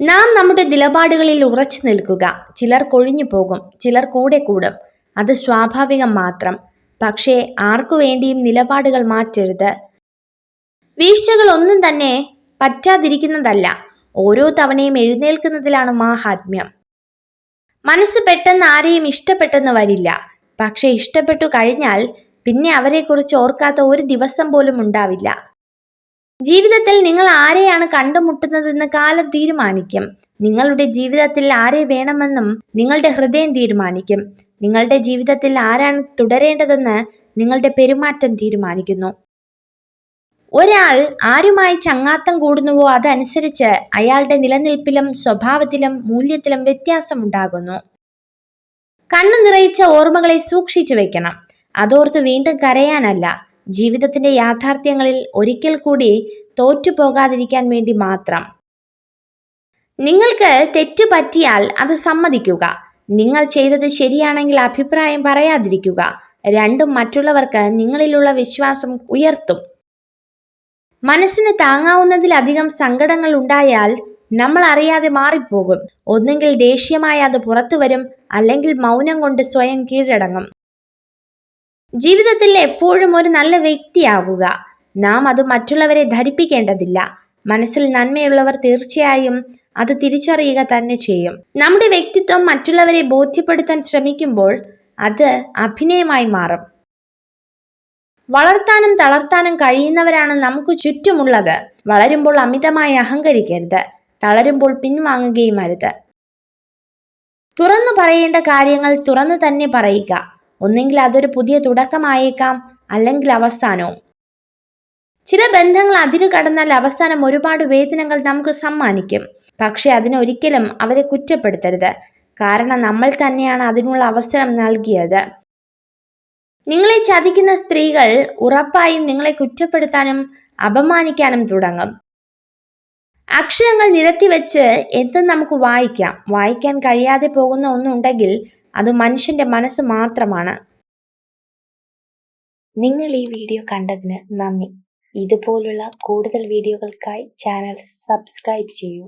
നാം നമ്മുടെ നിലപാടുകളിൽ ഉറച്ചു നിൽക്കുക. ചിലർ കൊഴിഞ്ഞു പോകും, ചിലർ കൂടെ കൂടും. അത് സ്വാഭാവികം മാത്രം. പക്ഷേ ആർക്കു വേണ്ടിയും നിലപാടുകൾ മാറ്റരുത്. വീഴ്ചകൾ ഒന്നും തന്നെ പറ്റാതിരിക്കുന്നതല്ല, ഓരോ തവണയും എഴുന്നേൽക്കുന്നതിലാണ് മാഹാത്മ്യം. മനസ്സ് പെട്ടെന്ന് ആരെയും ഇഷ്ടപ്പെട്ടെന്ന് വരില്ല. പക്ഷെ ഇഷ്ടപ്പെട്ടു കഴിഞ്ഞാൽ പിന്നെ അവരെക്കുറിച്ച് ഓർക്കാത്ത ഒരു ദിവസം പോലും ഉണ്ടാവില്ല. ജീവിതത്തിൽ നിങ്ങൾ ആരെയാണ് കണ്ടുമുട്ടുന്നതെന്ന് കാലം തീരുമാനിക്കും. നിങ്ങളുടെ ജീവിതത്തിൽ ആരെ വേണമെന്നും നിങ്ങളുടെ ഹൃദയം തീരുമാനിക്കും. നിങ്ങളുടെ ജീവിതത്തിൽ ആരാണ് തുടരേണ്ടതെന്ന് നിങ്ങളുടെ പെരുമാറ്റം തീരുമാനിക്കുന്നു. ഒരാൾ ആരുമായി ചങ്ങാത്തം കൂടുന്നുവോ അതനുസരിച്ച് അയാളുടെ നിലനിൽപ്പിലും സ്വഭാവത്തിലും മൂല്യത്തിലും വ്യത്യാസമുണ്ടാകുന്നു. കണ്ണു നിറയിച്ച ഓർമ്മകളെ സൂക്ഷിച്ചു വെക്കണം. അതോർത്ത് വീണ്ടും കരയാനല്ല, ജീവിതത്തിന്റെ യാഥാർത്ഥ്യങ്ങളിൽ ഒരിക്കൽ കൂടി തോറ്റുപോകാതിരിക്കാൻ വേണ്ടി മാത്രം. നിങ്ങൾക്ക് തെറ്റു പറ്റിയാൽ അത് സമ്മതിക്കുക. നിങ്ങൾ ചെയ്തത് ശരിയാണെങ്കിൽ അഭിപ്രായം പറയാതിരിക്കുക. രണ്ടും മറ്റുള്ളവർക്ക് നിങ്ങളിലുള്ള വിശ്വാസം ഉയർത്തും. മനസ്സിന് താങ്ങാവുന്നതിലധികം സങ്കടങ്ങൾ ഉണ്ടായാൽ നമ്മൾ അറിയാതെ മാറിപ്പോകും. ഒന്നെങ്കിൽ ദേഷ്യമായി അത് പുറത്തു വരും, അല്ലെങ്കിൽ മൗനം കൊണ്ട് സ്വയം കീഴടങ്ങും. ജീവിതത്തിൽ എപ്പോഴും ഒരു നല്ല വ്യക്തിയാകുക. നാം അത് മറ്റുള്ളവരെ ധരിപ്പിക്കേണ്ടതില്ല. മനസ്സിൽ നന്മയുള്ളവർ തീർച്ചയായും അത് തിരിച്ചറിയുക തന്നെ ചെയ്യും. നമ്മുടെ വ്യക്തിത്വം മറ്റുള്ളവരെ ബോധ്യപ്പെടുത്താൻ ശ്രമിക്കുമ്പോൾ അത് അഭിനയമായി മാറും. വളർത്താനും തളർത്താനും കഴിയുന്നവരാണ് നമുക്ക് ചുറ്റുമുള്ളത്. വളരുമ്പോൾ അമിതമായി അഹങ്കരിക്കരുത്, തളരുമ്പോൾ പിൻവാങ്ങുകയും അരുത്. തുറന്നു പറയേണ്ട കാര്യങ്ങൾ തുറന്നു തന്നെ പറയുക. ഒന്നെങ്കിൽ അതൊരു പുതിയ തുടക്കമായേക്കാം, അല്ലെങ്കിൽ അവസാനവും. ചില ബന്ധങ്ങൾ അതിരു കടന്നാൽ അവസാനം ഒരുപാട് വേദനകൾ നമുക്ക് സമ്മാനിക്കും. പക്ഷെ അതിനൊരിക്കലും അവരെ കുറ്റപ്പെടുത്തരുത്. കാരണം നമ്മൾ തന്നെയാണ് അതിനുള്ള അവസരം നൽകിയത്. നിങ്ങളെ ചതിക്കുന്ന സ്ത്രീകൾ ഉറപ്പായും നിങ്ങളെ കുറ്റപ്പെടുത്താനും അപമാനിക്കാനും തുടങ്ങും. അക്ഷരങ്ങൾ നിരത്തി വെച്ച് എന്തും നമുക്ക് വായിക്കാം. വായിക്കാൻ കഴിയാതെ പോകുന്ന ഒന്നുണ്ടെങ്കിൽ അത് മനുഷ്യന്റെ മനസ്സ് മാത്രമാണ്. നിങ്ങൾ ഈ വീഡിയോ കണ്ടതിന് നന്ദി. ഇതുപോലുള്ള കൂടുതൽ വീഡിയോകൾക്കായി ചാനൽ സബ്സ്ക്രൈബ് ചെയ്യൂ.